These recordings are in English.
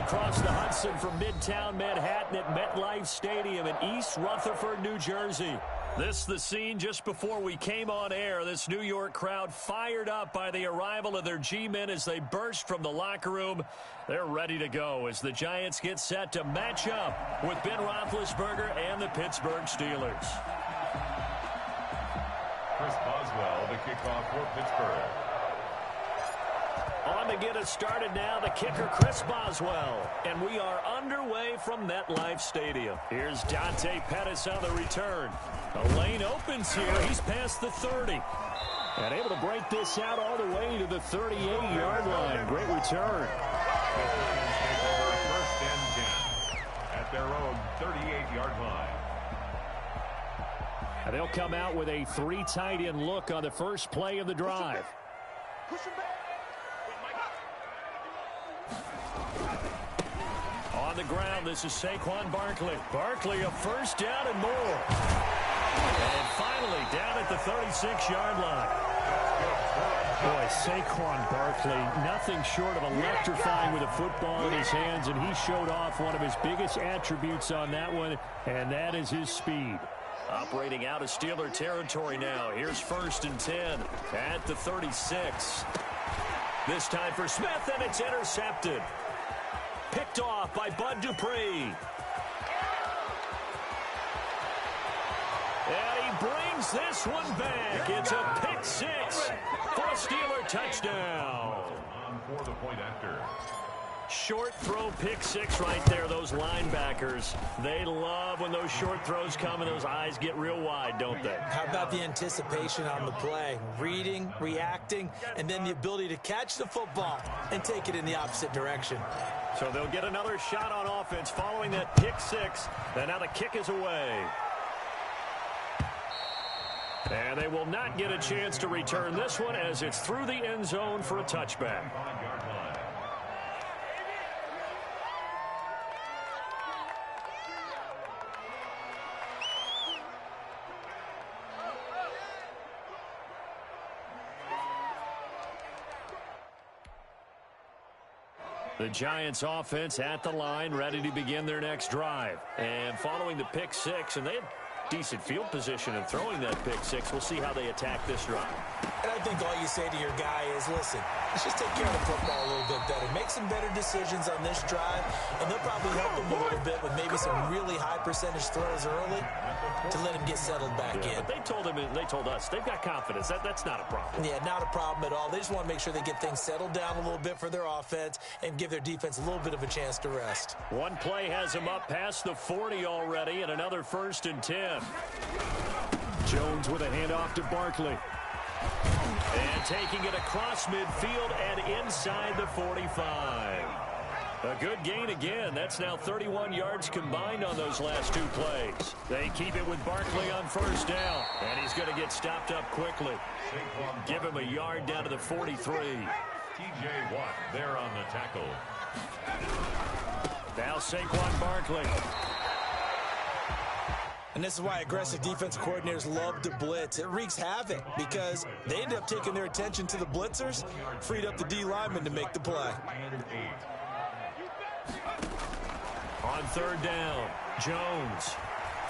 across the Hudson from Midtown Manhattan at MetLife Stadium in East Rutherford, New Jersey. This is the scene just before we came on air. This New York crowd fired up by the arrival of their G-men as they burst from the locker room. They're ready to go as the Giants get set to match up with Ben Roethlisberger and the Pittsburgh Steelers. Chris Boswell to kick off for Pittsburgh. On to get us started now, the kicker, Chris Boswell. And we are underway from MetLife Stadium. Here's Dante Pettis on the return. A lane opens here. He's past the 30. And able to break this out all the way to the 38-yard line. Great return. First and 10 at their own 38-yard line. And they'll come out with a 3 tight end look on the first play of the drive. On the ground, this is Saquon Barkley. Barkley, a first down and more. And finally, down at the 36-yard line. Boy, Saquon Barkley, nothing short of electrifying with a football in his hands, and he showed off one of his biggest attributes on that one, and that is his speed. Operating out of Steeler territory now. Here's first and 10 at the 36. This time for Smith, and it's intercepted. Picked off by Bud Dupree. And he brings this one back. It's a pick six for a Steeler touchdown. On for the point after. Short throw pick six right there. Those linebackers, they love when those short throws come and those eyes get real wide, don't they? How about the anticipation on the play? Reading, reacting, and then the ability to catch the football and take it in the opposite direction. So they'll get another shot on offense following that pick six. And now the kick is away. And they will not get a chance to return this one as it's through the end zone for a touchback. The Giants offense at the line, ready to begin their next drive. And following the pick six, and they had decent field position in throwing that pick six. We'll see how they attack this drive. And I think all you say to your guy is, listen, let's just take care of the football a little bit better. Make some better decisions on this drive, and they'll probably help him a little bit with maybe some really high percentage throws early to let him get settled back in. But they told us, they've got confidence. That's not a problem. Yeah, not a problem at all. They just want to make sure they get things settled down a little bit for their offense and give their defense a little bit of a chance to rest. One play has them up past the 40 already, and another first and 10. Jones with a handoff to Barkley. And taking it across midfield and inside the 45. A good gain again. That's now 31 yards combined on those last two plays. They keep it with Barkley on first down. And he's going to get stopped up quickly. Give him a yard down to the 43. T.J. Watt there on the tackle. Now Saquon Barkley. And this is why aggressive defensive coordinators love to blitz. It wreaks havoc because they end up taking their attention to the blitzers, freed up the D lineman to make the play. On third down, Jones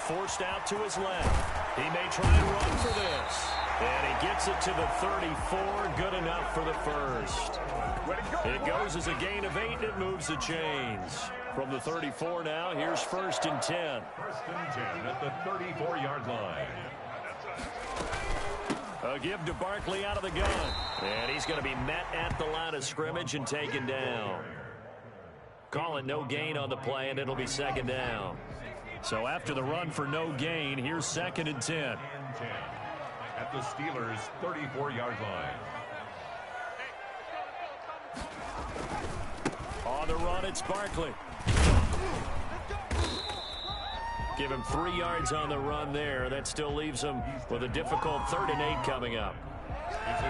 forced out to his left. He may try and run for this. And he gets it to the 34. Good enough for the first. It goes as a gain of 8, and it moves the chains. From the 34 now, here's first and 10. First and 10 at the 34-yard line. A give to Barkley out of the gun. And he's going to be met at the line of scrimmage and taken down. Call it no gain on the play, and it'll be second down. So after the run for no gain, here's second and 10. At the Steelers' 34-yard line. On the run, it's Barkley. Give him 3 yards on the run there. That still leaves him with a difficult 3rd and 8 coming up.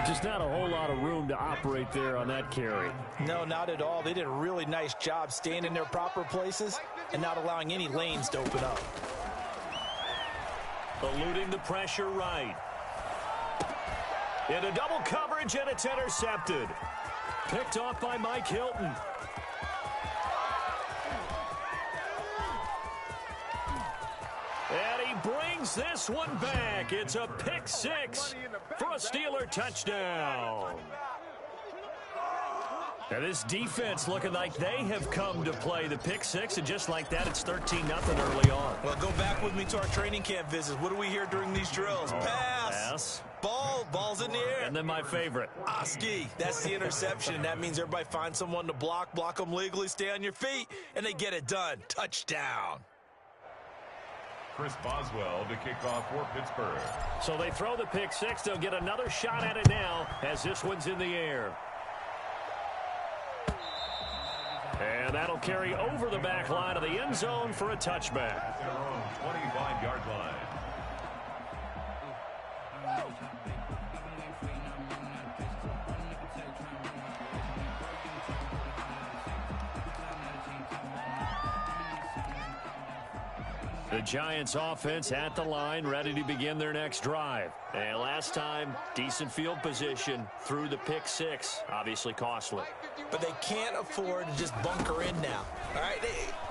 Just not a whole lot of room to operate there on that carry. No, not at all. They did a really nice job staying in their proper places and not allowing any lanes to open up. Eluding the pressure right. Into double coverage, and it's intercepted. Picked off by Mike Hilton. Brings this one back. It's a pick six for a Steeler touchdown. Now this defense looking like they have come to play the pick six, and just like that, it's 13-0 early on. Well, go back with me to our training camp visits. What do we hear during these drills? Pass. Ball's in the air. And then my favorite. Oski, that's the interception. That means everybody finds someone to block them legally, stay on your feet, and they get it done. Touchdown. Chris Boswell to kick off for Pittsburgh. So they throw the pick six. They'll get another shot at it now as this one's in the air. And that'll carry over the back line of the end zone for a touchback. At their own 25-yard line. The Giants offense at the line, ready to begin their next drive. And last time, decent field position through the pick six. Obviously costly. But they can't afford to just bunker in now. All right,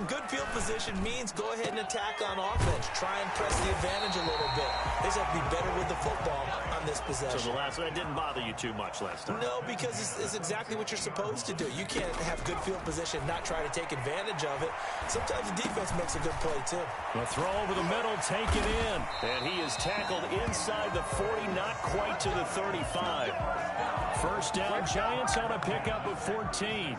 good field position means go ahead and attack on offense. Try and press the advantage a little bit. They just have to be better with the football on this possession. So the last one, it didn't bother you too much last time? No, because it's exactly what you're supposed to do. You can't have good field position, not try to take advantage of it. Sometimes the defense makes a good play, too. The throw over the middle, taken in. And he is tackled inside the 40, not quite to the 35. First down, Giants on a pickup of 14.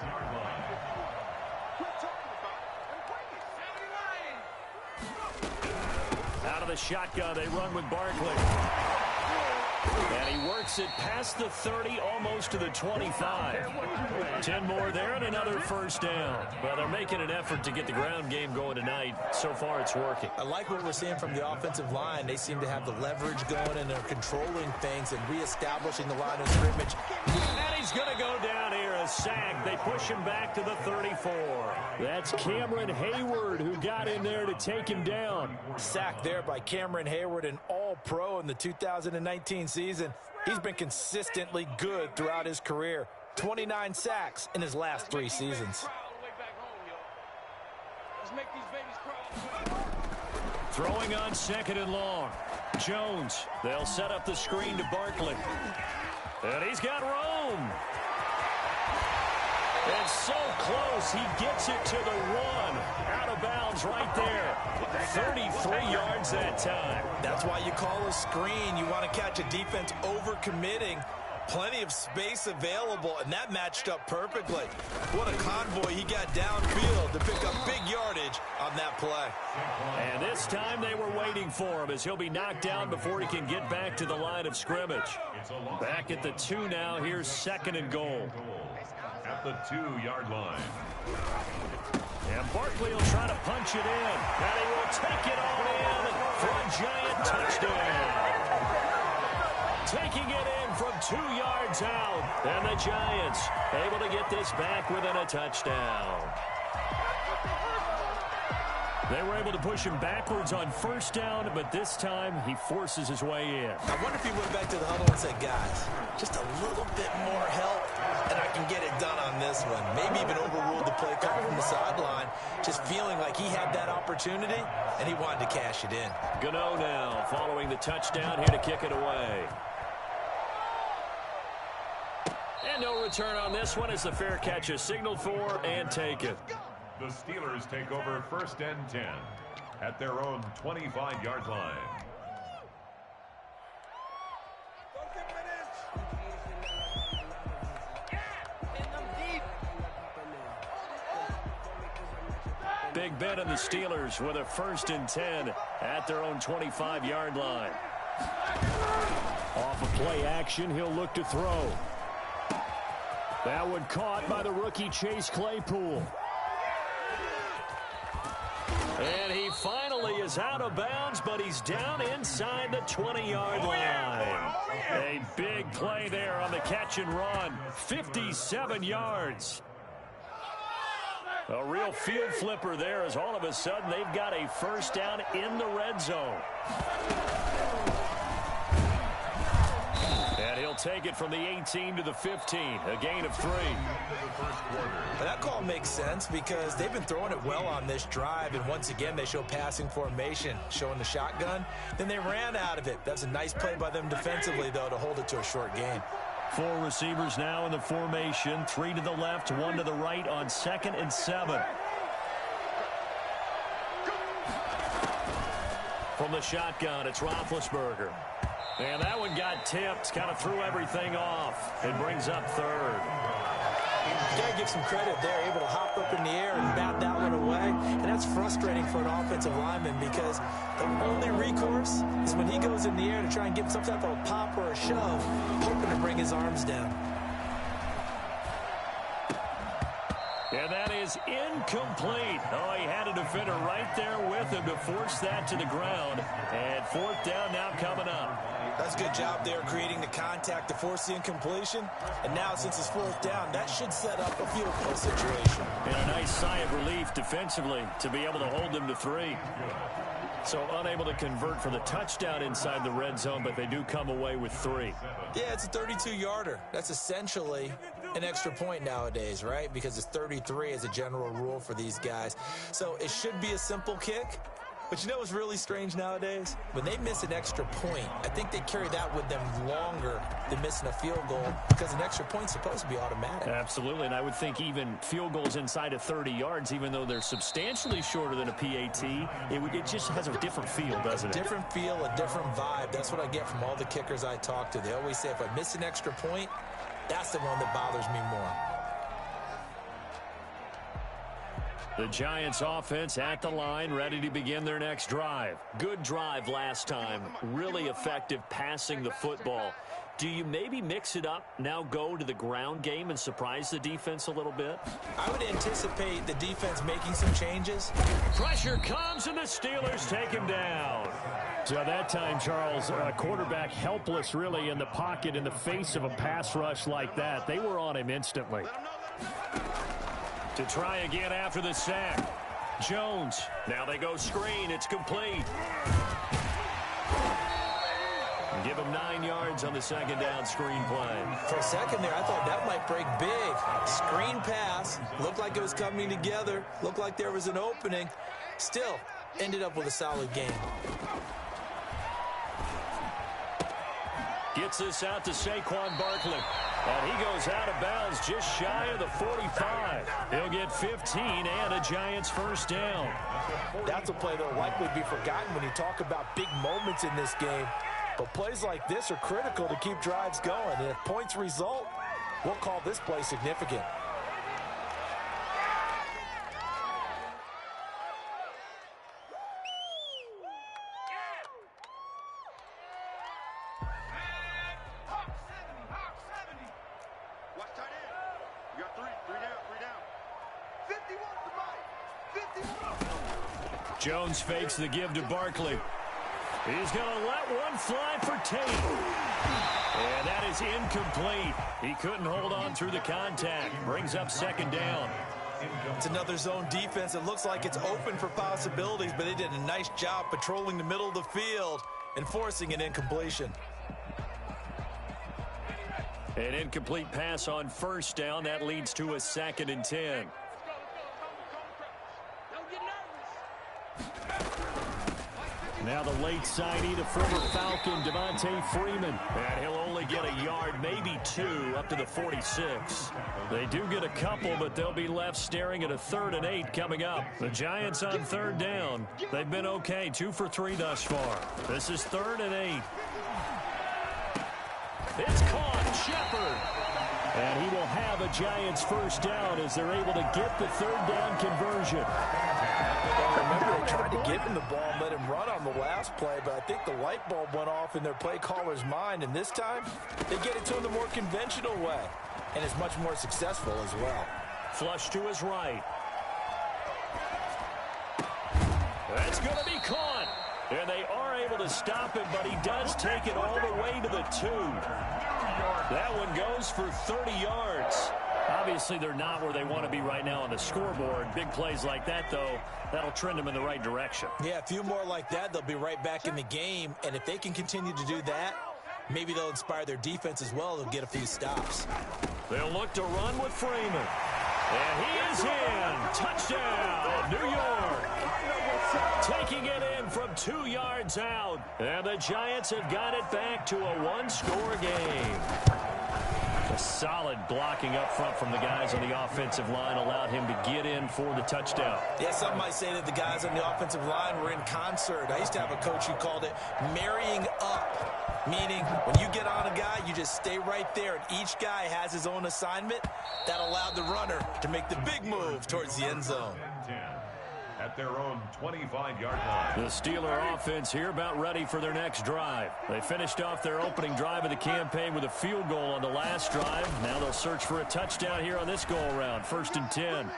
Out of the shotgun, they run with Barkley. And he works it past the 30, almost to the 25. 10 more there and another first down. Well, they're making an effort to get the ground game going tonight. So far, it's working. I like what we're seeing from the offensive line. They seem to have the leverage going, and they're controlling things and reestablishing the line of scrimmage. And he's going to go down here, a sack. They push him back to the 34. That's Cameron Hayward who got in there to take him down. Sack there by Cameron Hayward, an all-pro in the 2019 season. He's been consistently good throughout his career. 29 sacks in his last 3 seasons. Throwing on second and long. Jones. They'll set up the screen to Barkley. And he's got room. It's so close. He gets it to the 1. Out of bounds right there. 33 yards that time. That's why you call a screen. You want to catch a defense over-committing. Plenty of space available, and that matched up perfectly. What a convoy he got downfield to pick up big yardage on that play. And this time they were waiting for him as he'll be knocked down before he can get back to the line of scrimmage. Back at the 2 now. Here's second and goal. At the 2-yard line. And Barkley will try to punch it in. And he will take it all in for a Giant touchdown. Taking it in from 2 yards out. And the Giants able to get this back within a touchdown. They were able to push him backwards on first down, but this time he forces his way in. I wonder if he went back to the huddle and said, guys, just a little bit more help, and I can get it done on this one. Maybe even overruled the play call from the sideline, just feeling like he had that opportunity, and he wanted to cash it in. Gano now following the touchdown here to kick it away. And no return on this one as the fair catch is signaled for and taken. The Steelers take over first and 10 at their own 25-yard line. Big Ben and the Steelers with a first and 10 at their own 25-yard line. Off of play action, he'll look to throw. That one caught by the rookie Chase Claypool. And he finally is out of bounds, but he's down inside the 20-yard line. A big play there on the catch and run. 57 yards. A real field flipper there as all of a sudden they've got a first down in the red zone. And he'll take it from the 18 to the 15, a gain of 3. But that call makes sense because they've been throwing it well on this drive, and once again they show passing formation, showing the shotgun. Then they ran out of it. That's a nice play by them defensively, though, to hold it to a short gain. 4 receivers now in the formation, 3 to the left, 1 to the right on 2nd and 7. From the shotgun, it's Roethlisberger. And that one got tipped, kind of threw everything off. It brings up 3rd. You got to give some credit there, able to hop up in the air and bat that one away. And that's frustrating for an offensive lineman because the only recourse is when he goes in the air to try and get some type of a pop or a shove, hoping to bring his arms down. And that is incomplete. Oh, he had a defender right there with him to force that to the ground. And 4th down now coming up. That's a good job there creating the contact to force the incompletion. And now since it's 4th down, that should set up a field goal situation. And a nice sigh of relief defensively to be able to hold them to 3. So unable to convert for the touchdown inside the red zone, but they do come away with 3. Yeah, it's a 32-yarder. That's essentially an extra point nowadays, right? Because it's 33 as a general rule for these guys. So it should be a simple kick. But you know what's really strange nowadays? When they miss an extra point, I think they carry that with them longer than missing a field goal because an extra point's supposed to be automatic. Absolutely, and I would think even field goals inside of 30 yards, even though they're substantially shorter than a PAT, it just has a different feel, doesn't it? A different feel, a different vibe. That's what I get from all the kickers I talk to. They always say if I miss an extra point, that's the one that bothers me more. The Giants offense at the line, ready to begin their next drive. Good drive last time. Really effective passing the football. Do you maybe mix it up, now go to the ground game and surprise the defense a little bit? I would anticipate the defense making some changes. Pressure comes and the Steelers take him down. So that time, Charles, quarterback helpless really in the pocket in the face of a pass rush like that. They were on him instantly. To try again after the sack. Jones. Now they go screen. It's complete. Give him 9 yards on the 2nd down screen play. For a second there, I thought that might break big. Screen pass. Looked like it was coming together. Looked like there was an opening. Still, ended up with a solid game. Gets this out to Saquon Barkley. And he goes out of bounds just shy of the 45. He'll get 15 and a Giants 1st down. That's a play that will likely be forgotten when you talk about big moments in this game. But plays like this are critical to keep drives going. And if points result, we'll call this play significant. Jones fakes the give to Barkley. He's going to let one fly for Tate. And that is incomplete. He couldn't hold on through the contact. Brings up 2nd down. It's another zone defense. It looks like it's open for possibilities, but they did a nice job patrolling the middle of the field and forcing an incompletion. An incomplete pass on 1st down. That leads to a 2nd and 10. Now the late signee, the former Falcon, Devontae Freeman. And he'll only get a yard, maybe 2, up to the 46. They do get a couple, but they'll be left staring at a 3rd and 8 coming up. The Giants on 3rd down. They've been okay, 2 for 3 thus far. This is 3rd and 8. It's caught, Shepard. And he will have a Giants 1st down as they're able to get the 3rd down conversion. Remember, they tried to give him the ball and let him run on the last play, but I think the light bulb went off in their play caller's mind, and this time they get it to him the more conventional way, and it's much more successful as well. Flush to his right. That's going to be caught, and they are able to stop him, but he does take it all the way to the 2. That one goes for 30 yards. Obviously, they're not where they want to be right now on the scoreboard. Big plays like that, though, that'll trend them in the right direction. Yeah, a few more like that, they'll be right back in the game. And if they can continue to do that, maybe they'll inspire their defense as well. They'll get a few stops. They'll look to run with Freeman. And he is in. Touchdown, New York. Taking it in from 2 yards out. And the Giants have got it back to a one-score game. A solid blocking up front from the guys on the offensive line allowed him to get in for the touchdown. Yeah, some might say that the guys on the offensive line were in concert. I used to have a coach who called it marrying up, meaning when you get on a guy, you just stay right there, and each guy has his own assignment. That allowed the runner to make the big move towards the end zone. At their own 25-yard line. The Steeler offense here about ready for their next drive. They finished off their opening drive of the campaign with a field goal on the last drive. Now they'll search for a touchdown here on this go-around. 1st and 10.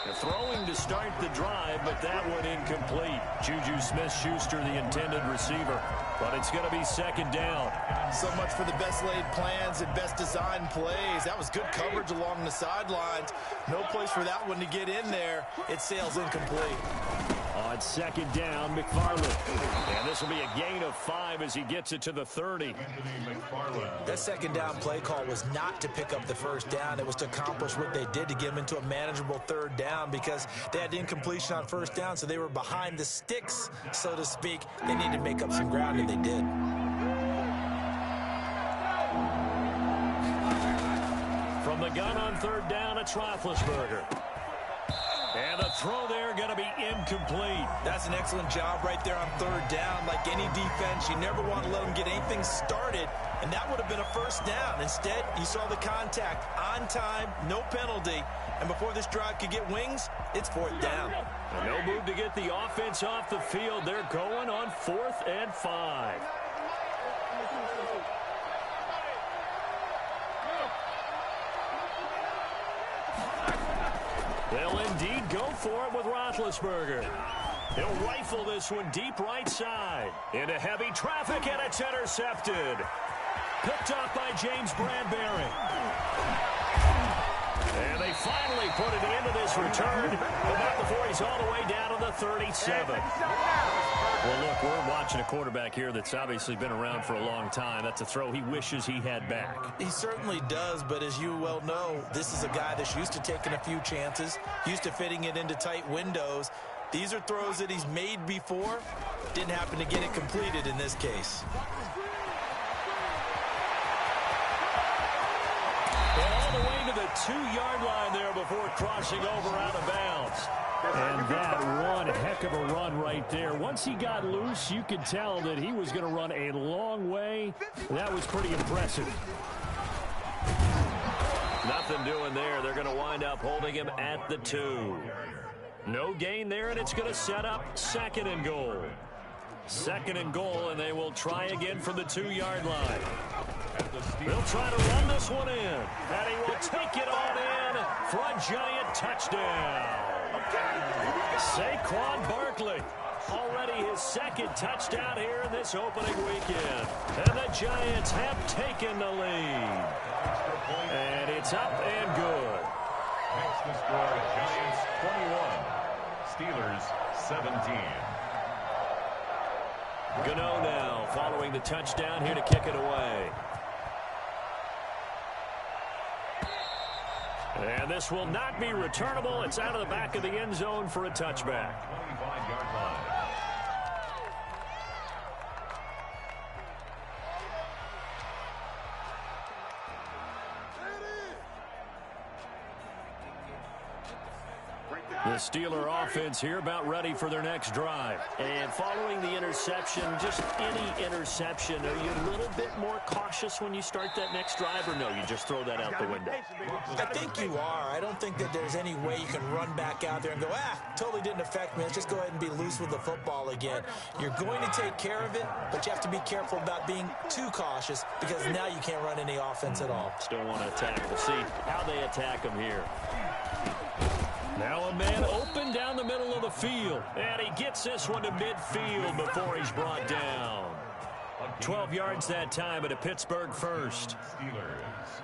They're throwing to start the drive, but that one incomplete. Juju Smith-Schuster, the intended receiver. But it's going to be 2nd down. So much for the best laid plans and best designed plays. That was good coverage along the sidelines. No place for that one to get in there. It sails incomplete. On 2nd down, McFarland. And this will be a gain of 5 as he gets it to the 30. That 2nd down play call was not to pick up the 1st down. It was to accomplish what they did to get them into a manageable 3rd down because they had incompletion on 1st down, so they were behind the sticks, so to speak. They needed to make up some ground, and they did. From the gun on 3rd down, it's Roethlisberger. And the throw there going to be incomplete. That's an excellent job right there on 3rd down. Like any defense, you never want to let them get anything started, and that would have been a 1st down. Instead, you saw the contact on time, no penalty, and before this drive could get wings, it's 4th down. No move to get the offense off the field. They're going on 4th and 5. They'll indeed go for it with Roethlisberger. He'll rifle this one deep right side. Into heavy traffic, and it's intercepted. Picked up by James Bradbury. And they finally put it into this return, but not before he's all the way down to the 37. Well, look, we're watching a quarterback here that's obviously been around for a long time. That's a throw he wishes he had back. He certainly does, but as you well know, this is a guy that's used to taking a few chances, used to fitting it into tight windows. These are throws that he's made before. Didn't happen to get it completed in this case. All the way to the 2-yard line there before crossing over out of bounds. And that one heck of a run right there. Once he got loose, you could tell that he was going to run a long way. That was pretty impressive. Nothing doing there. They're going to wind up holding him at the 2. No gain there, and it's going to set up 2nd and goal. 2nd and goal, and they will try again from the 2-yard line. They'll try to run this one in, and he will take it on in for a giant touchdown. Saquon Barkley, already his 2nd touchdown here in this opening weekend. And the Giants have taken the lead. And it's up and good. Next to score, Giants 21, Steelers 17. Gano now following the touchdown here to kick it away. And this will not be returnable. It's out of the back of the end zone for a touchback. 25-yard line. The Steeler offense here about ready for their next drive. And following the interception, just any interception, are you a little bit more cautious when you start that next drive, or no, you just throw that out the window? I think you are. I don't think that there's any way you can run back out there and go, totally didn't affect me. Let's just go ahead and be loose with the football again. You're going to take care of it, but you have to be careful about being too cautious because now you can't run any offense at all. Still want to attack. We'll see how they attack him here. Now a man open down the middle of the field. And he gets this one to midfield before he's brought down. 12 yards that time, but a Pittsburgh first. Steelers.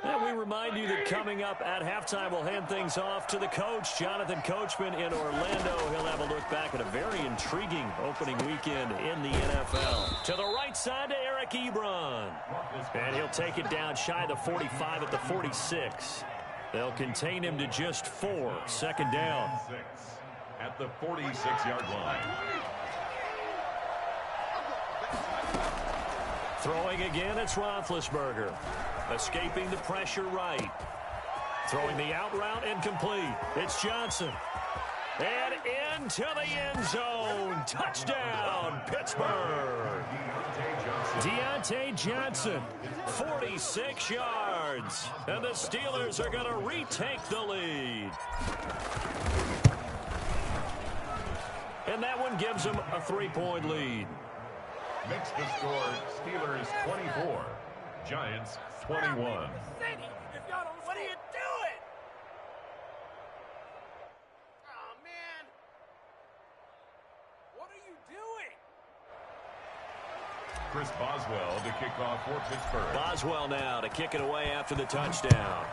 And we remind you that coming up at halftime, we'll hand things off to the coach, Jonathan Coachman in Orlando. He'll have a look back at a very intriguing opening weekend in the NFL. To the right side to Eric Ebron. And he'll take it down shy of the 45 at the 46. They'll contain him to just 4. Second down. At the 46-yard line. Throwing again, it's Roethlisberger. Escaping the pressure right. Throwing the out route incomplete. It's Johnson. And into the end zone. Touchdown, Pittsburgh. Deontay Johnson, 46 yards. And the Steelers are going to retake the lead. And that one gives them a 3-point lead. Makes the score Steelers 24, Giants 21. What are you doing? Oh, man. What are you doing? Chris Boswell to kick off for Pittsburgh. Boswell now to kick it away after the touchdown.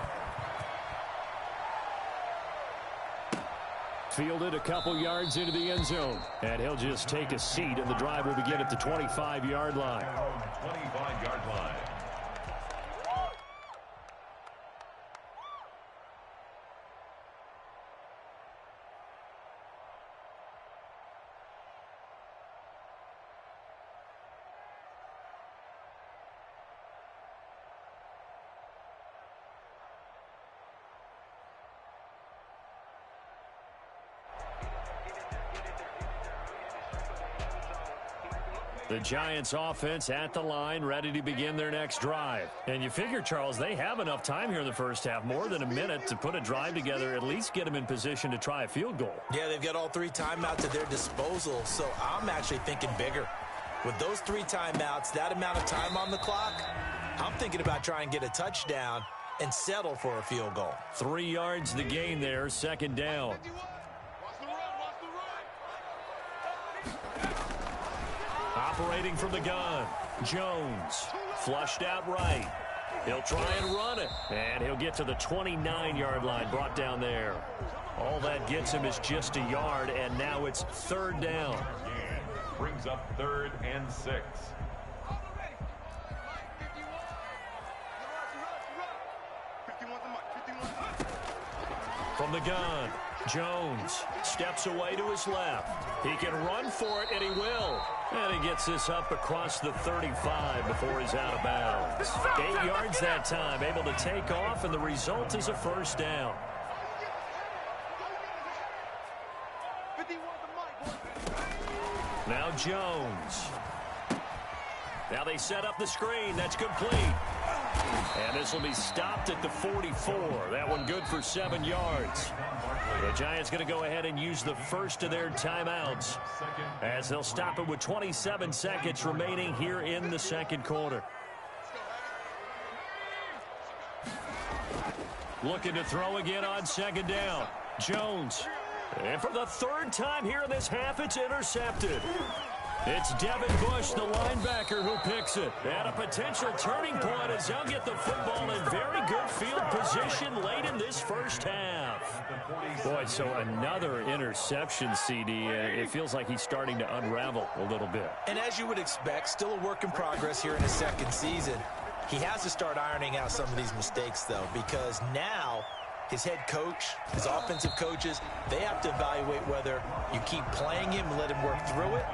Fielded a couple yards into the end zone. And he'll just take a seat, and the drive will begin at the 25-yard line. 25-yard line. The Giants offense at the line, ready to begin their next drive. And you figure, Charles, they have enough time here in the first half, more than a minute, to put a drive together, at least get them in position to try a field goal. Yeah, they've got all 3 timeouts at their disposal, so I'm actually thinking bigger. With those 3 timeouts, that amount of time on the clock, I'm thinking about trying to get a touchdown and settle for a field goal. 3 yards the gain there, second down. Operating from the gun, Jones, flushed out right. He'll try and run it, and he'll get to the 29-yard line, brought down there. All that gets him is just a yard, and now it's third down. Brings up 3rd and 6. From the gun, Jones steps away to his left. He can run for it, and he will. And he gets this up across the 35 before he's out of bounds. 8 yards that time, able to take off, and the result is a first down. Now Jones. Now they set up the screen. That's complete. And this will be stopped at the 44. That one good for 7 yards. The Giants going to go ahead and use the first of their timeouts, as they'll stop it with 27 seconds remaining here in the second quarter. Looking to throw again on second down. Jones. And for the 3rd time here in this half, it's intercepted. It's Devin Bush, the linebacker, who picks it. At a potential turning point as they'll get the football in very good field position late in this first half. Boy, so another interception, CD. It feels like he's starting to unravel a little bit. And as you would expect, still a work in progress here in his second season. He has to start ironing out some of these mistakes, though, because now his head coach, his offensive coaches, they have to evaluate whether you keep playing him and let him work through it,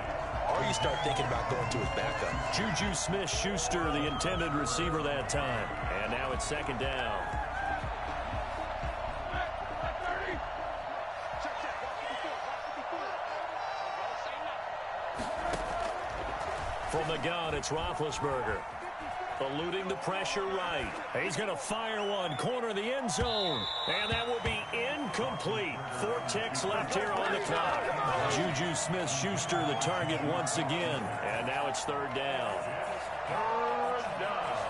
or you start thinking about going to his backup. Juju Smith-Schuster, the intended receiver that time. And now it's second down. From the gun, it's Roethlisberger. Eluding the pressure right. He's going to fire one, corner the end zone. And that will be incomplete. 4 ticks left here on the clock. Juju Smith-Schuster the target once again. And now it's third down. Third down.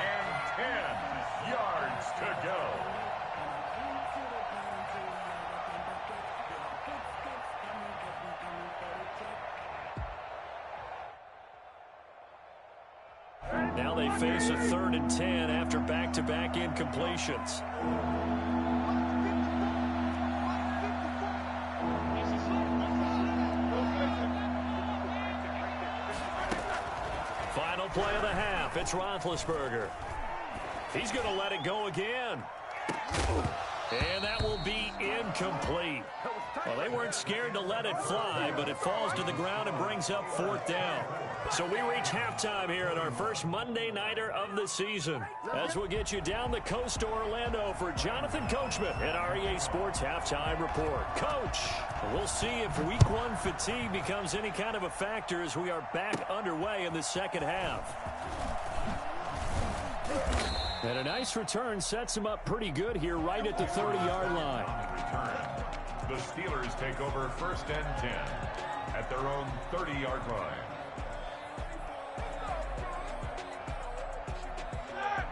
And 10 yards to go. Now they face a 3rd and 10 after back-to-back incompletions. Final play of the half. It's Roethlisberger. He's going to let it go again. And that will be incomplete. Well, they weren't scared to let it fly, but it falls to the ground and brings up 4th down. So we reach halftime here at our first Monday Nighter of the season. As we'll get you down the coast to Orlando for Jonathan Coachman at our EA Sports Halftime Report. Coach, we'll see if Week 1 fatigue becomes any kind of a factor as we are back underway in the second half. And a nice return sets him up pretty good here right at the 30-yard line. The Steelers take over 1st and 10 at their own 30-yard line.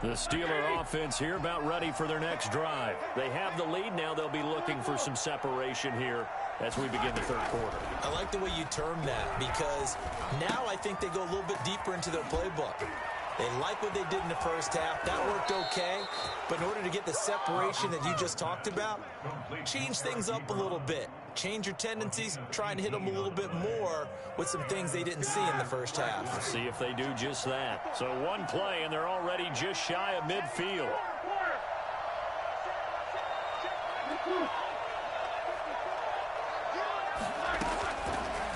The Steeler offense here about ready for their next drive. They have the lead. Now they'll be looking for some separation here as we begin the 3rd quarter. I like the way you term that because now I think they go a little bit deeper into their playbook. They like what they did in the first half. That worked okay. But in order to get the separation that you just talked about, change things up a little bit. Change your tendencies. Try and hit them a little bit more with some things they didn't see in the first half. See if they do just that. So one play, and they're already just shy of midfield.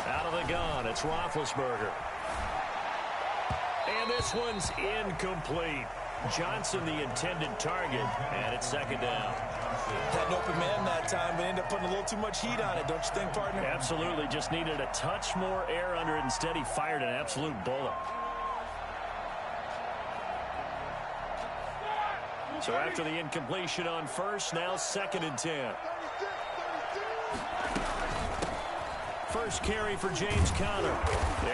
Out of the gun, it's Roethlisberger. And this one's incomplete. Johnson the intended target, and it's 2nd down. Had an open man that time, but ended up putting a little too much heat on it, don't you think, partner? Absolutely. Just needed a touch more air under it. Instead, he fired an absolute bullet. So after the incompletion on first, now 2nd and 10. First carry for James Conner.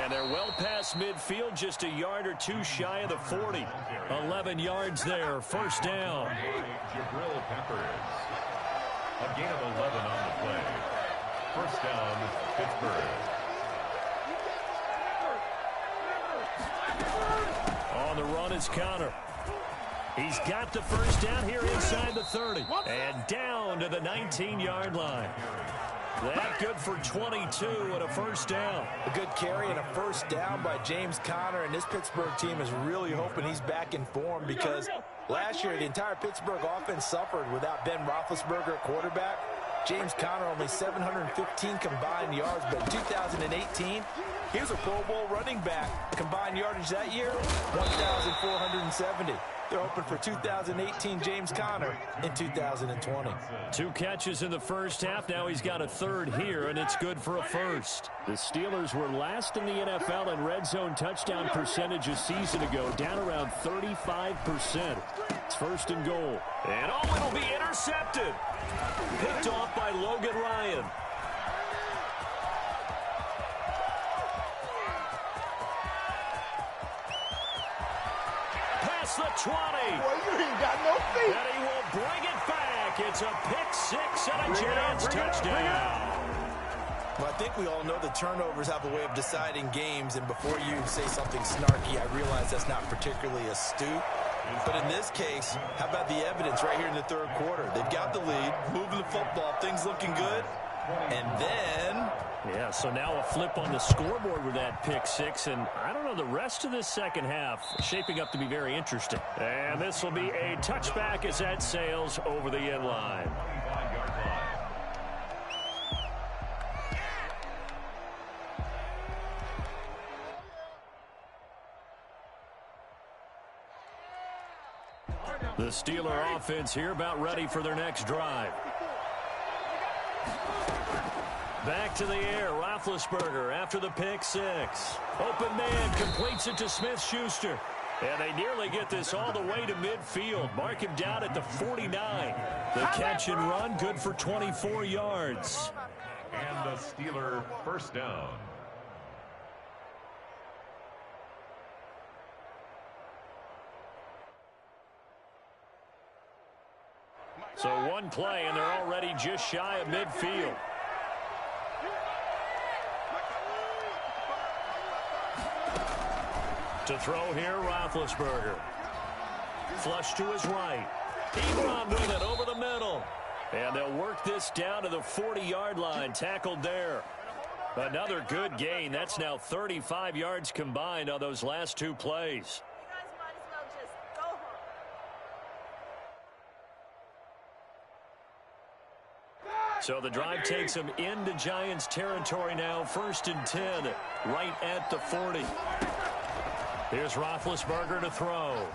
And they're well past midfield, just a yard or two shy of the 40. 11 yards there, 1st down. Jabril Peppers. A gain of 11 on the play. 1st down, Pittsburgh. On the run is Conner. He's got the 1st down here inside the 30. And down to the 19-yard line. That good for 22 and a 1st down. A good carry and a 1st down by James Conner, and this Pittsburgh team is really hoping he's back in form because last year the entire Pittsburgh offense suffered without Ben Roethlisberger at quarterback. James Conner only 715 combined yards, but in 2018, he was a Pro Bowl running back. Combined yardage that year, 1,470. They're hoping for 2018 James Conner in 2020. 2 catches in the first half. Now he's got a 3rd here, and it's good for a 1st. The Steelers were last in the NFL in red zone touchdown percentage a season ago, down around 35%. It's 1st and goal. And it'll be intercepted. Picked off by Logan Ryan. The 20. Boy, you ain't got no feet. And he will bring it back. It's a pick-6 and a Giants touchdown. Well, I think we all know the turnovers have a way of deciding games, and before you say something snarky, I realize that's not particularly astute. But in this case, how about the evidence right here in the 3rd quarter? They've got the lead, moving the football, things looking good, and then... Yeah, so now a flip on the scoreboard with that pick-6, and I don't know, the rest of this second half shaping up to be very interesting. And this will be a touchback as that sails over the end line. The Steeler offense here about ready for their next drive. Back to the air, Roethlisberger after the pick-6. Open man completes it to Smith-Schuster. And they nearly get this all the way to midfield. Mark him down at the 49. The catch and run, good for 24 yards. And the Steeler 1st down. So one play, and they're already just shy of midfield. To throw here, Roethlisberger. Flush to his right. Ebron with it over the middle. And they'll work this down to the 40-yard line. Tackled there. Another good gain. That's now 35 yards combined on those last two plays. So the drive takes them into Giants territory now. 1st and 10, right at the 40. Here's Roethlisberger to throw.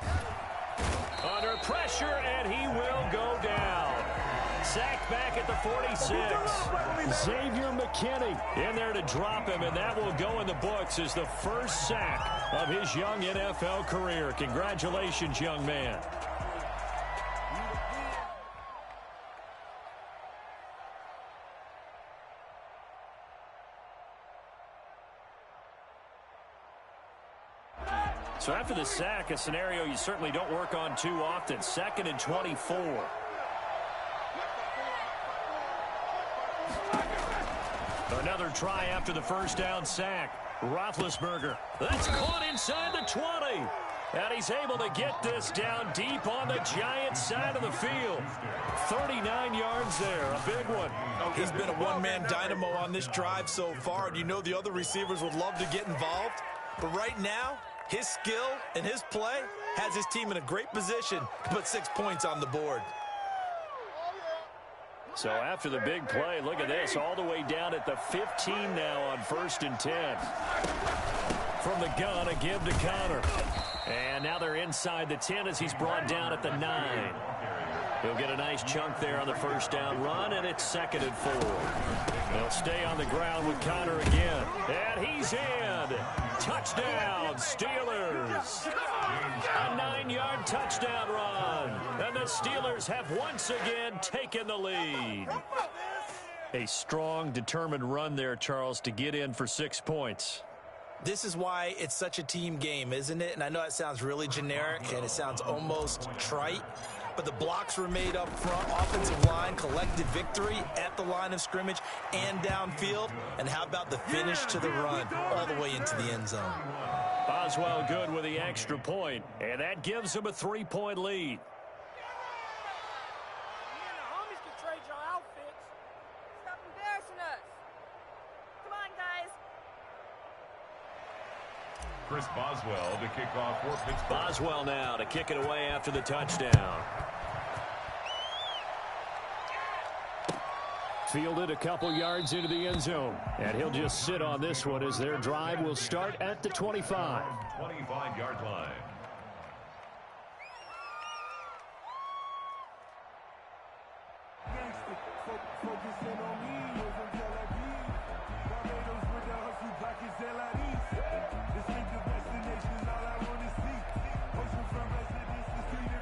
Under pressure, and he will go down. Sacked back at the 46. Xavier McKinney in there to drop him, and that will go in the books as the first sack of his young NFL career. Congratulations, young man. So after the sack, a scenario you certainly don't work on too often. 2nd and 24. Another try after the first down sack. Roethlisberger. That's caught inside the 20. And he's able to get this down deep on the Giants side of the field. 39 yards there, a big one. He's been a one-man dynamo on this drive so far, and you know the other receivers would love to get involved. But right now, his skill and his play has his team in a great position to put 6 points on the board. So after the big play, look at this, all the way down at the 15 now on 1st and 10. From the gun, a give to Connor. And now they're inside the 10 as he's brought down at the 9. He'll get a nice chunk there on the first down run, and it's 2nd and 4. They'll stay on the ground with Connor again. And he's in. Touchdown, Steelers. A 9-yard touchdown run. And the Steelers have once again taken the lead. A strong, determined run there, Charles, to get in for 6 points. This is why it's such a team game, isn't it? And I know it sounds really generic and it sounds almost trite, but the blocks were made up front. Offensive line collected victory at the line of scrimmage and downfield. And how about the finish to the run all the way into the end zone? Boswell good with the extra point, and that gives him a 3-point lead. Chris Boswell to kick off for Pittsburgh. Boswell now to kick it away after the touchdown. Fielded a couple yards into the end zone. And he'll just sit on this one as their drive will start at the 25. 25-yard line.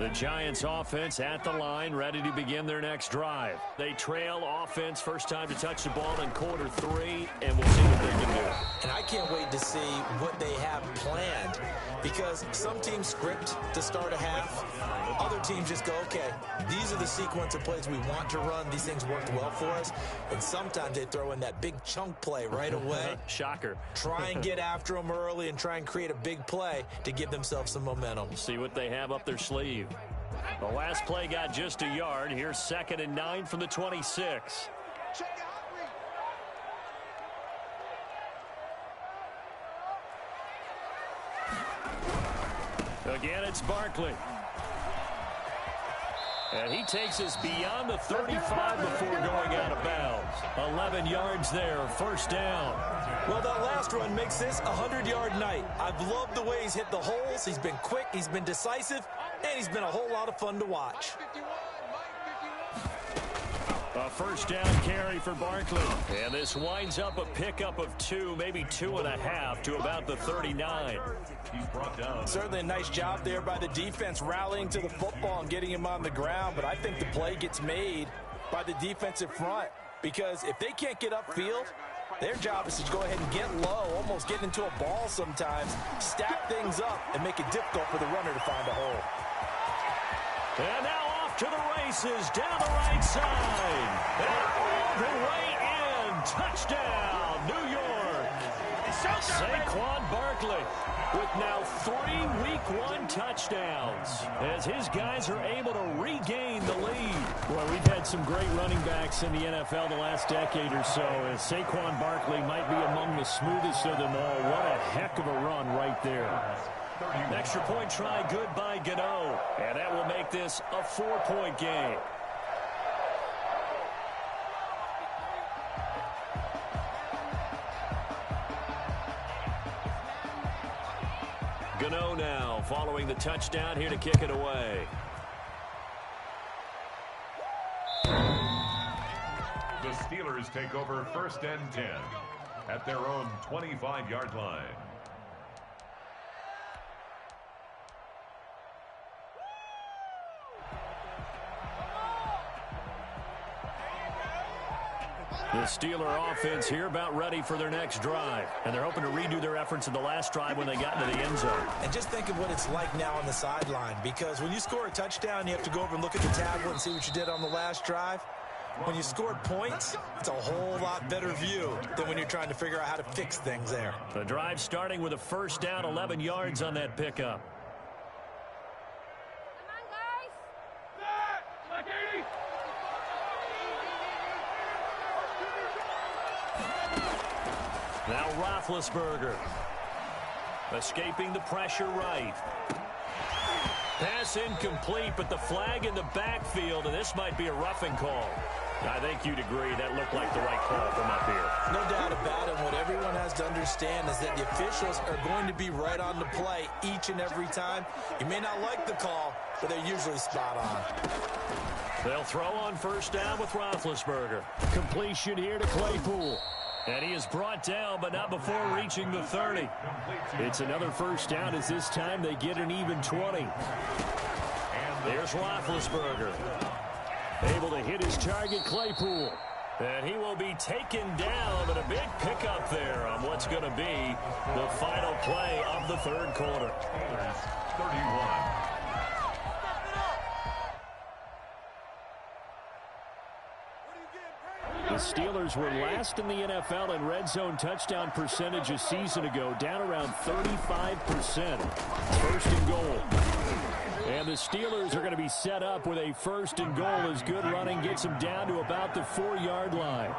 The Giants offense at the line, ready to begin their next drive. They trail offense, first time to touch the ball in quarter 3, and we'll see what they can do. And I can't wait to see what they have planned, because some teams script to start a half. Other teams just go, okay, these are the sequence of plays we want to run. These things worked well for us. And sometimes they throw in that big chunk play right away. Shocker. Try and get after them early and try and create a big play to give themselves some momentum. See what they have up their sleeve. The last play got just a yard. Here's 2nd and 9 from the 26. Again, it's Barkley. And he takes us beyond the 35 before going out of bounds. 11 yards there, first down. Well, that last run makes this a 100-yard night. I've loved the way he's hit the holes. He's been quick, he's been decisive, and he's been a whole lot of fun to watch. A first down carry for Barkley. And this winds up a pickup of 2, maybe 2.5 to about the 39. He's brought down. Certainly a nice job there by the defense rallying to the football and getting him on the ground. But I think the play gets made by the defensive front, because if they can't get upfield, their job is to go ahead and get low, almost get into a ball sometimes, stack things up, and make it difficult for the runner to find a hole. And now off to the races, down the right side. And all the way in. Touchdown, New York. Saquon Barkley with now 3 Week 1 touchdowns as his guys are able to regain the lead. Well, we've had some great running backs in the NFL the last decade or so, as Saquon Barkley might be among the smoothest of them all. What a heck of a run right there. Extra point try good by Gano, and that will make this a 4-point game. Gano now following the touchdown here to kick it away. The Steelers take over 1st and 10 at their own 25-yard line. The Steeler offense here about ready for their next drive. And they're hoping to redo their efforts in the last drive when they got into the end zone. And just think of what it's like now on the sideline, because when you score a touchdown, you have to go over and look at the tablet and see what you did on the last drive. When you scored points, it's a whole lot better view than when you're trying to figure out how to fix things there. The drive starting with a 1st down, 11 yards on that pickup. Now Roethlisberger escaping the pressure right. Pass incomplete, but the flag in the backfield, and this might be a roughing call. I think you'd agree that looked like the right call from up here. No doubt about it. What everyone has to understand is that the officials are going to be right on the play each and every time. You may not like the call, but they're usually spot on. They'll throw on 1st down with Roethlisberger. Completion here to Claypool. And he is brought down, but not before reaching the 30. It's another 1st down as this time they get an even 20. There's Roethlisberger. Able to hit his target, Claypool. And he will be taken down, but a big pickup there on what's going to be the final play of the 3rd quarter. 31. The Steelers were last in the NFL in red zone touchdown percentage a season ago, down around 35%. 1st and goal. And the Steelers are going to be set up with a 1st and goal as good running gets them down to about the 4-yard line.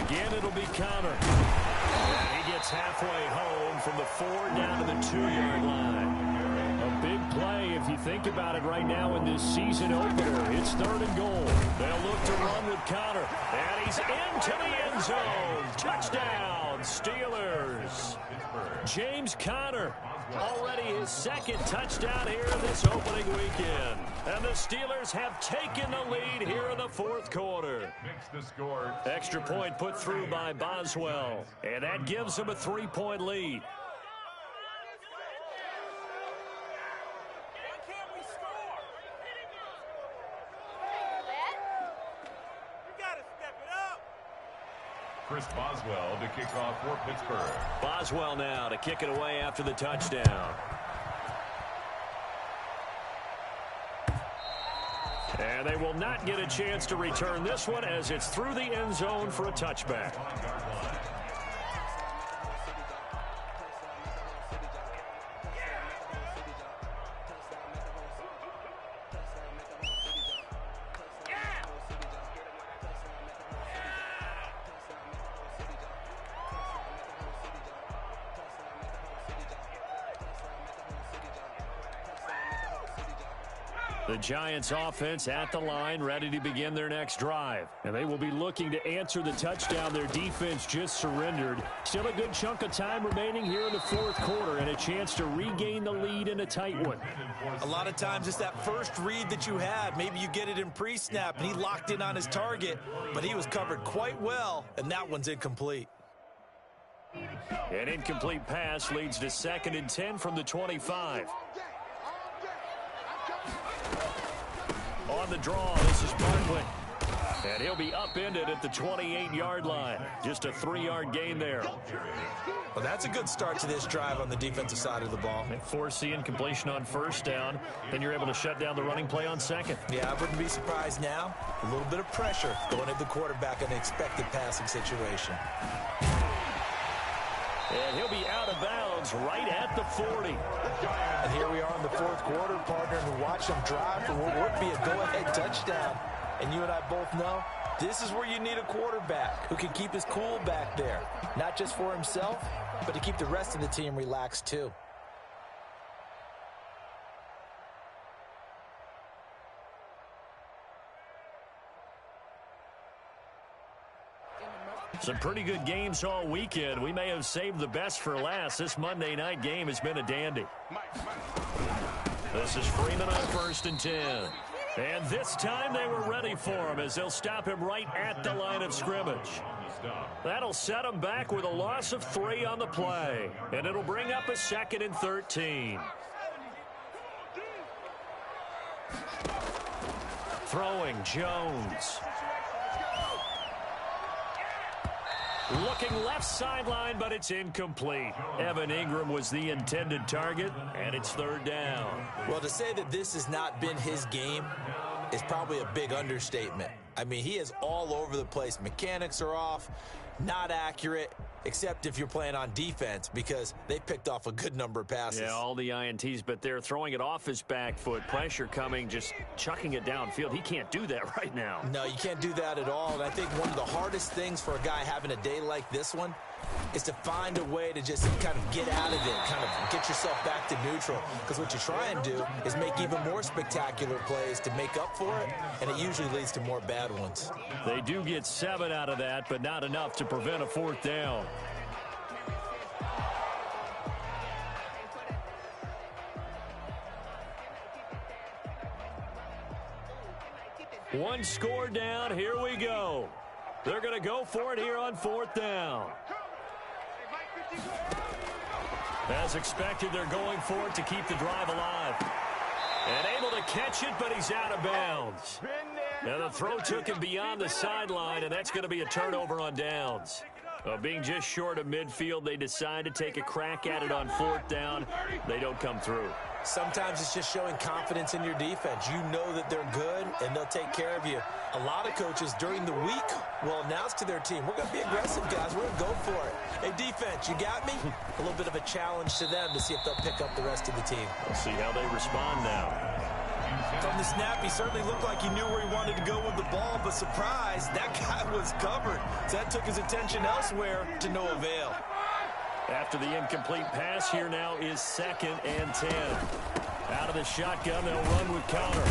Again, it'll be Conner. And he gets halfway home from the 4 down to the 2-yard line. A big play if you think about it right now in this season opener. It's 3rd and goal. They'll look to run with Conner. And he's into the end zone. Touchdown, Steelers. James Conner. Already his 2nd touchdown here this opening weekend. And the Steelers have taken the lead here in the 4th quarter. Extra point put through by Boswell. And that gives them a 3-point lead. Chris Boswell to kick off for Pittsburgh. Boswell now to kick it away after the touchdown. And they will not get a chance to return this one as it's through the end zone for a touchback. The Giants offense at the line, ready to begin their next drive. And they will be looking to answer the touchdown their defense just surrendered. Still a good chunk of time remaining here in the 4th quarter and a chance to regain the lead in a tight one. A lot of times it's that first read that you had. Maybe you get it in pre-snap and he locked in on his target, but he was covered quite well, and that one's incomplete. An incomplete pass leads to 2nd and 10 from the 25. On the draw, this is Barkley. And he'll be upended at the 28-yard line. Just a 3-yard gain there. Well, that's a good start to this drive on the defensive side of the ball. And force the incompletion on first down. Then you're able to shut down the running play on second. Yeah, I wouldn't be surprised now. A little bit of pressure going at the quarterback in an expected passing situation. And he'll be out of bounds right at the 40. And here we are in the fourth quarter, partner, and watch them drive for what would be a go-ahead touchdown. And you and I both know this is where you need a quarterback who can keep his cool back there. Not just for himself, but to keep the rest of the team relaxed too. Some pretty good games all weekend. We may have saved the best for last. This Monday night game has been a dandy. This is Freeman on 1st and 10. And this time they were ready for him as they'll stop him right at the line of scrimmage. That'll set him back with a loss of 3 on the play. And it'll bring up a 2nd and 13. Throwing Jones. Looking left sideline, but it's incomplete. Evan Ingram was the intended target, and it's 3rd down. Well, to say that this has not been his game is probably a big understatement. I mean, he is all over the place. Mechanics are off, not accurate, except if you're playing on defense because they picked off a good number of passes. Yeah, all the INTs, but they're throwing it off his back foot. Pressure coming, just chucking it downfield. He can't do that right now. No, you can't do that at all. And I think one of the hardest things for a guy having a day like this one is to find a way to just kind of get out of it, kind of get yourself back to neutral. Because what you try and do is make even more spectacular plays to make up for it, and it usually leads to more bad ones. They do get 7 out of that, but not enough to prevent a 4th down. One score down. Here we go. They're going to go for it here on 4th down. As expected, they're going for it to keep the drive alive. And able to catch it, but he's out of bounds. Now the throw took him beyond the sideline, and that's going to be a turnover on downs. Being just short of midfield, they decide to take a crack at it on 4th down. They don't come through. Sometimes it's just showing confidence in your defense. You know that they're good, and they'll take care of you. A lot of coaches during the week will announce to their team, we're going to be aggressive, guys. We're going to go for it. Hey, defense, you got me? A little bit of a challenge to them to see if they'll pick up the rest of the team. We'll see how they respond now. From the snap, he certainly looked like he knew where he wanted to go with the ball, but surprise, that guy was covered. So that took his attention elsewhere to no avail. After the incomplete pass, here now is 2nd and 10. Out of the shotgun, they'll run with Connor.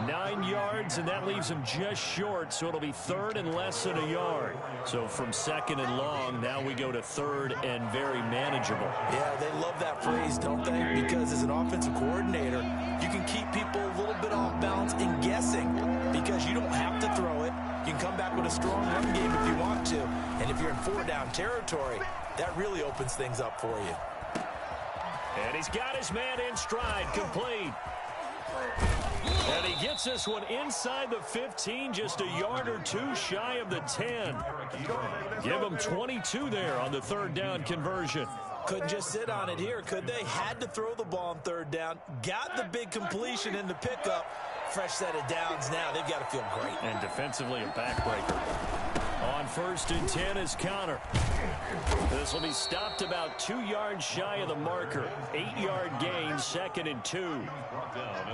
9 yards, and that leaves him just short, so it'll be 3rd and less than a yard. So from 2nd and long, now we go to 3rd and very manageable. Yeah, they love that phrase, don't they? Because as an offensive coordinator, you can keep people a little bit off balance and guessing because you don't have to throw it. You can come back with a strong run game if you want to. And if you're in 4-down territory, that really opens things up for you. And he's got his man in stride, complete. And he gets this one inside the 15, just a yard or 2 shy of the 10. Give him 22 there on the 3rd down conversion. Couldn't just sit on it here, could they? Had to throw the ball on 3rd down. Got the big completion in the pickup. Fresh set of downs now. They've got to feel great. And defensively a backbreaker. On 1st and 10 is Connor. This will be stopped about 2 yards shy of the marker. 8-yard gain, 2nd and 2.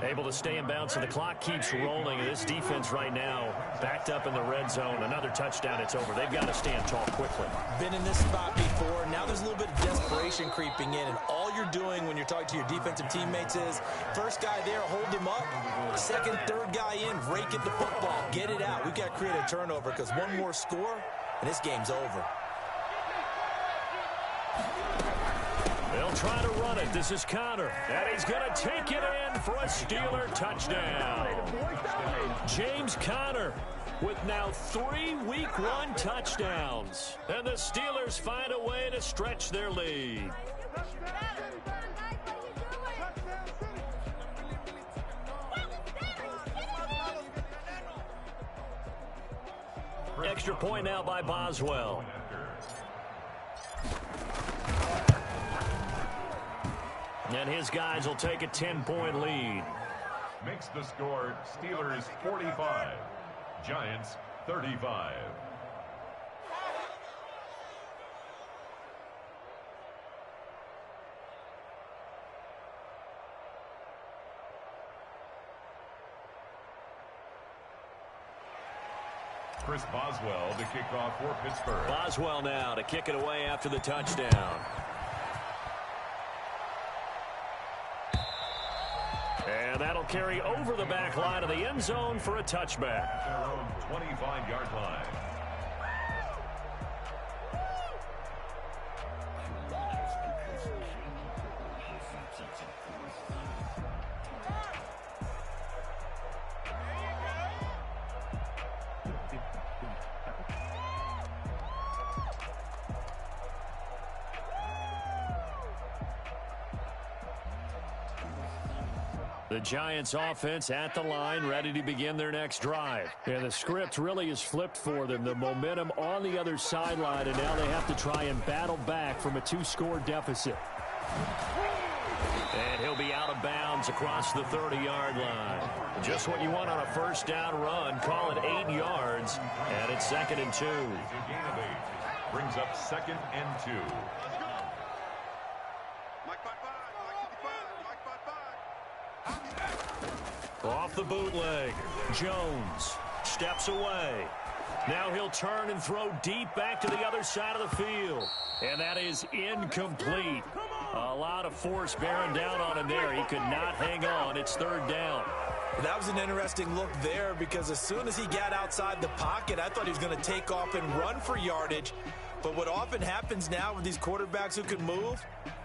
Able to stay in bounds, so the clock keeps rolling. And this defense right now backed up in the red zone. Another touchdown, it's over. They've got to stand tall quickly. Been in this spot before. Now there's a little bit of desperation creeping in. And all you're doing when you're talking to your defensive teammates is, first guy there, hold him up. Second, third guy in, rake at the football. Get it out. We've got to create a turnover because one more score, and this game's over. They'll try to run it. This is Connor. And he's going to take it in for a Steeler touchdown. James Conner with now 3 Week 1 touchdowns. And the Steelers find a way to stretch their lead. extra point now by Boswell. And his guys will take a 10-point lead. Makes the score Steelers 45, Giants 35. Chris Boswell to kick off for Pittsburgh. Boswell now to kick it away after the touchdown. And that'll carry over the back line of the end zone for a touchback. Their own 25-yard line. The Giants offense at the line, ready to begin their next drive. And the script really is flipped for them. The momentum on the other sideline, and now they have to try and battle back from a 2-score deficit. And he'll be out of bounds across the 30-yard line. Just what you want on a first down run. Call it 8 yards, and it's 2nd and 2. A gain of 8. Brings up 2nd and 2. Off the bootleg, Jones steps away. Now he'll turn and throw deep back to the other side of the field. And that is incomplete. A lot of force bearing down on him there. He could not hang on. It's 3rd down. That was an interesting look there because as soon as he got outside the pocket, I thought he was going to take off and run for yardage. But what often happens now with these quarterbacks who can move,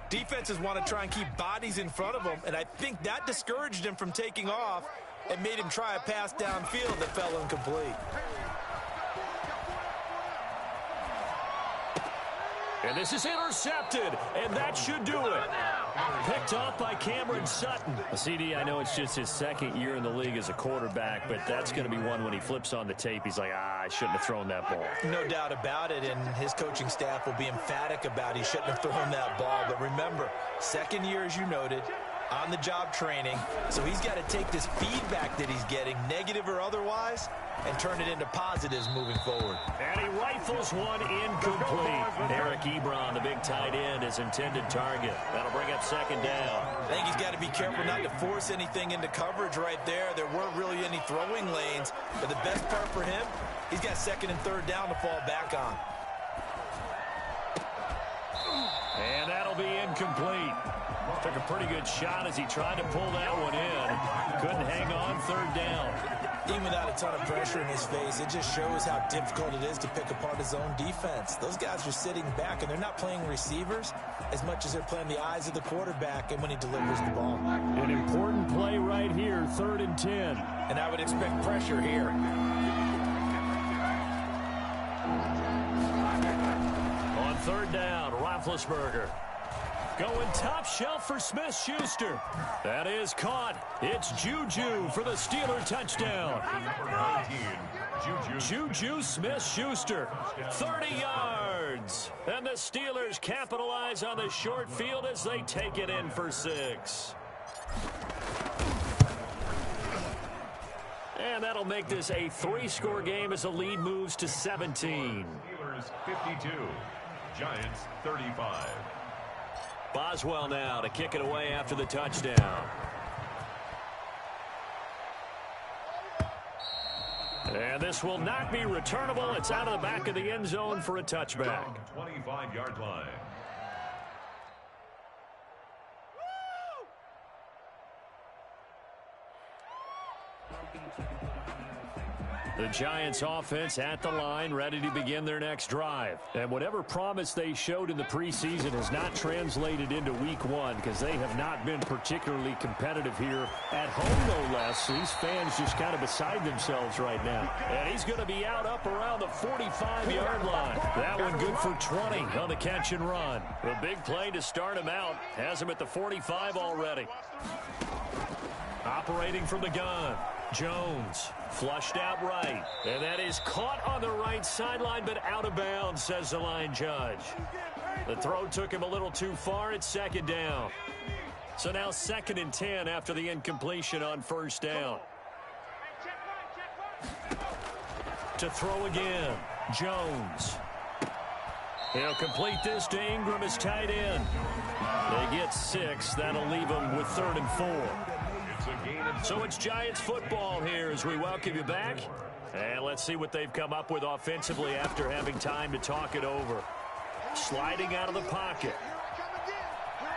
defenses want to try and keep bodies in front of them, and I think that discouraged him from taking off and made him try a pass downfield that fell incomplete. And this is intercepted, and that should do it. Picked off by Cameron Sutton. CD, I know it's just his 2nd year in the league as a quarterback, but that's going to be one when he flips on the tape. He's like, I shouldn't have thrown that ball. No doubt about it, and his coaching staff will be emphatic about he shouldn't have thrown that ball. But remember, 2nd year, as you noted, on-the-job training. So he's got to take this feedback that he's getting, negative or otherwise, and turn it into positives moving forward. And he rifles one incomplete. Eric Ebron, the big tight end, is intended target. That'll bring up 2nd down. I think he's got to be careful not to force anything into coverage right there. There weren't really any throwing lanes. But the best part for him, he's got 2nd and 3rd down to fall back on. And that'll be incomplete. Took a pretty good shot as he tried to pull that one in. Couldn't hang on. 3rd down. Even without a ton of pressure in his face, it just shows how difficult it is to pick apart his own defense. Those guys are sitting back, and they're not playing receivers as much as they're playing the eyes of the quarterback and when he delivers the ball. An important play right here, 3rd and 10. And I would expect pressure here. On 3rd down, Roethlisberger. Going top shelf for Smith-Schuster. That is caught. It's Juju for the Steeler touchdown. Juju Smith-Schuster, 30 yards. And the Steelers capitalize on the short field as they take it in for 6. And that'll make this a 3-score game as the lead moves to 17. Steelers 52, Giants 35. Boswell now to kick it away after the touchdown. And this will not be returnable. It's out of the back of the end zone for a touchback. 25-yard line. The Giants offense at the line, ready to begin their next drive. And whatever promise they showed in the preseason has not translated into week 1 because they have not been particularly competitive here at home, no less. These fans just kind of beside themselves right now. And he's going to be out up around the 45-yard line. That one good for 20 on the catch and run. The big play to start him out has him at the 45 already. Operating from the gun. Jones flushed out right. And that is caught on the right sideline, but out of bounds, says the line judge. The throw took him a little too far. It's second down. So now 2nd and 10 after the incompletion on first down. To throw again, Jones. He'll complete this to Ingram as tight end. They get 6. That'll leave them with 3rd and 4. So it's Giants football here as we welcome you back. And let's see what they've come up with offensively after having time to talk it over. Sliding out of the pocket.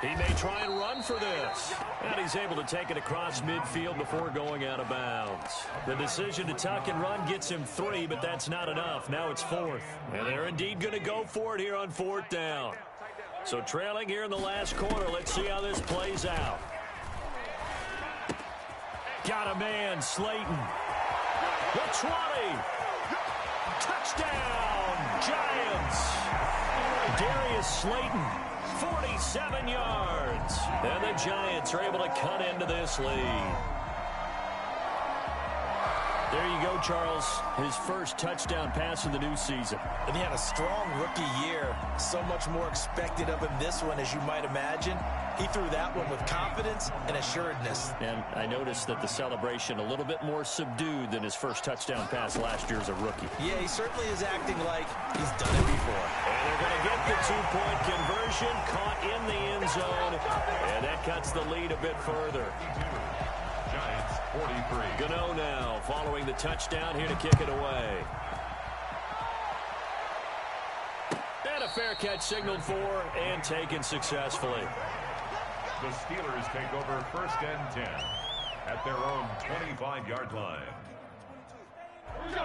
He may try and run for this. And he's able to take it across midfield before going out of bounds. The decision to tuck and run gets him 3, but that's not enough. Now it's 4th. And they're indeed going to go for it here on 4th down. So trailing here in the last quarter. Let's see how this plays out. Got a man, Slayton. The 20. Touchdown, Giants. Darius Slayton, 47 yards. And the Giants are able to cut into this lead. There you go, Charles. His first touchdown pass of the new season. And he had a strong rookie year. So much more expected of him this one, as you might imagine. He threw that one with confidence and assuredness. And I noticed that the celebration a little bit more subdued than his first touchdown pass last year as a rookie. Yeah, he certainly is acting like he's done it before. And they're going to get the 2-point conversion, caught in the end zone, and that cuts the lead a bit further. Giants 43. Gano now following the touchdown here to kick it away. And a fair catch signaled for and taken successfully. The Steelers take over 1st and 10 at their own 25-yard line.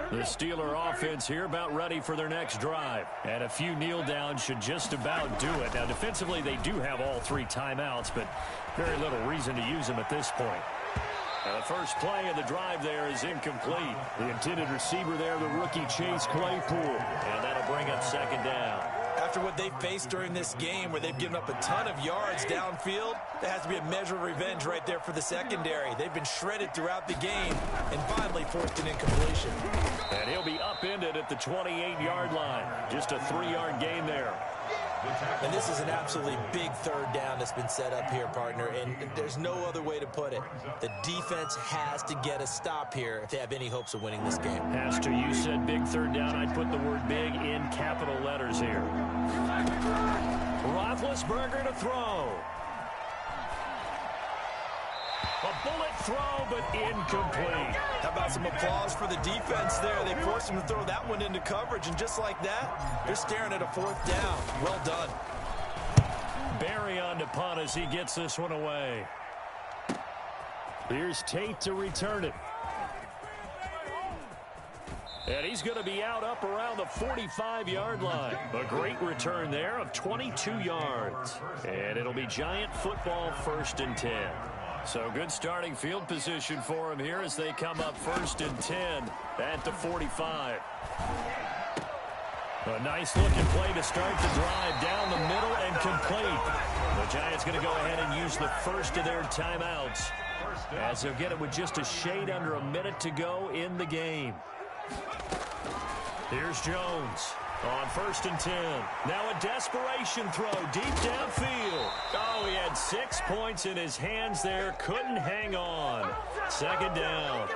The Steeler offense here about ready for their next drive. And a few kneel downs should just about do it. Now, defensively, they do have all 3 timeouts, but very little reason to use them at this point. Now, the first play of the drive there is incomplete. The intended receiver there, the rookie Chase Claypool. And that'll bring up 2nd down. After what they've faced during this game where they've given up a ton of yards downfield, there has to be a measure of revenge right there for the secondary. They've been shredded throughout the game and finally forced an incompletion. And he'll be upended at the 28-yard line. Just a 3-yard gain there. And this is an absolutely big 3rd down that's been set up here, partner, and there's no other way to put it. The defense has to get a stop here if they have any hopes of winning this game. Pastor, you said big 3rd down. I'd put the word big in capital letters here. Roethlisberger to throw. A bullet throw, but incomplete. How about some applause for the defense there? They forced him to throw that one into coverage, and just like that, they're staring at a 4th down. Well done. Barry on to punt as he gets this one away. Here's Tate to return it. And he's going to be out up around the 45-yard line. A great return there of 22 yards. And it'll be Giant football 1st and 10. So good starting field position for him here as they come up 1st and 10 at the 45. A nice looking play to start the drive down the middle and complete. The Giants going to go ahead and use the first of their timeouts as they'll get it with just a shade under a minute to go in the game. Here's Jones on 1st and 10. Now a desperation throw deep downfield. Oh, he had 6 points in his hands there. Couldn't hang on. 2nd down.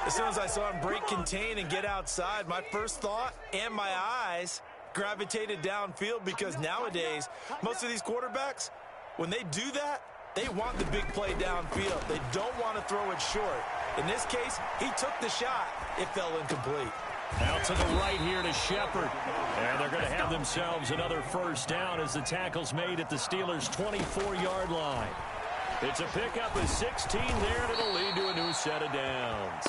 As soon as I saw him break contain and get outside, my first thought and my eyes gravitated downfield, because nowadays, most of these quarterbacks, when they do that, they want the big play downfield. They don't want to throw it short. In this case, he took the shot. It fell incomplete. Out to the right here to Shepard. And they're going to have themselves another 1st down as the tackle's made at the Steelers' 24-yard line. It's a pickup of 16 there, and it'll lead to a new set of downs.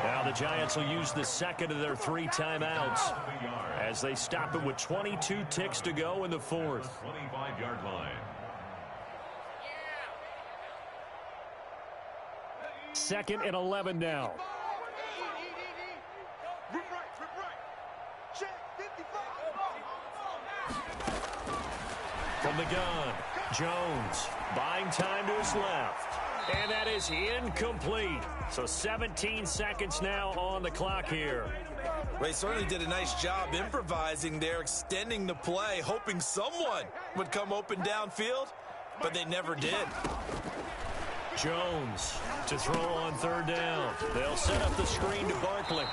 Now the Giants will use the 2nd of their 3 timeouts as they stop it with 22 ticks to go in the 4th. 25-yard line. 2nd and 11 now. From the gun, Jones buying time to his left. And that is incomplete. So 17 seconds now on the clock here. They certainly did a nice job improvising there, extending the play, hoping someone would come open downfield, but they never did. Jones to throw on third down. They'll set up the screen to Barkley.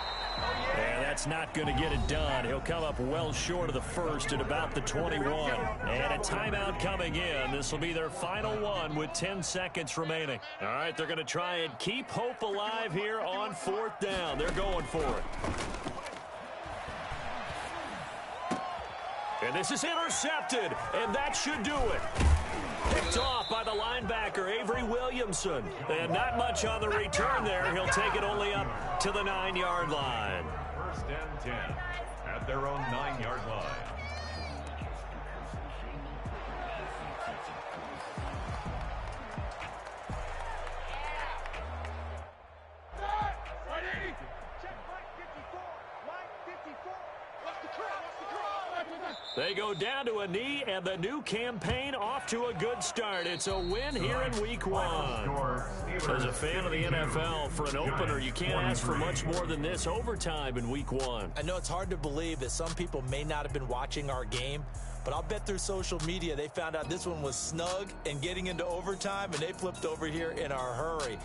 And that's not going to get it done. He'll come up well short of the first at about the 21. And a timeout coming in. This will be their final one with 10 seconds remaining. All right, they're going to try and keep hope alive here on fourth down. They're going for it. And this is intercepted, and that should do it. Picked off by the linebacker, Avery Williamson. And not much on the return there. He'll take it only up to the 9-yard line. First and 10 at their own 9-yard line. They go down to a knee, and the new campaign off to a good start. It's a win here in Week 1. As a fan of the NFL, for an opener, you can't ask for much more than this overtime in Week 1. I know it's hard to believe that some people may not have been watching our game, but I'll bet through social media they found out this one was snug and getting into overtime, and they flipped over here in a hurry.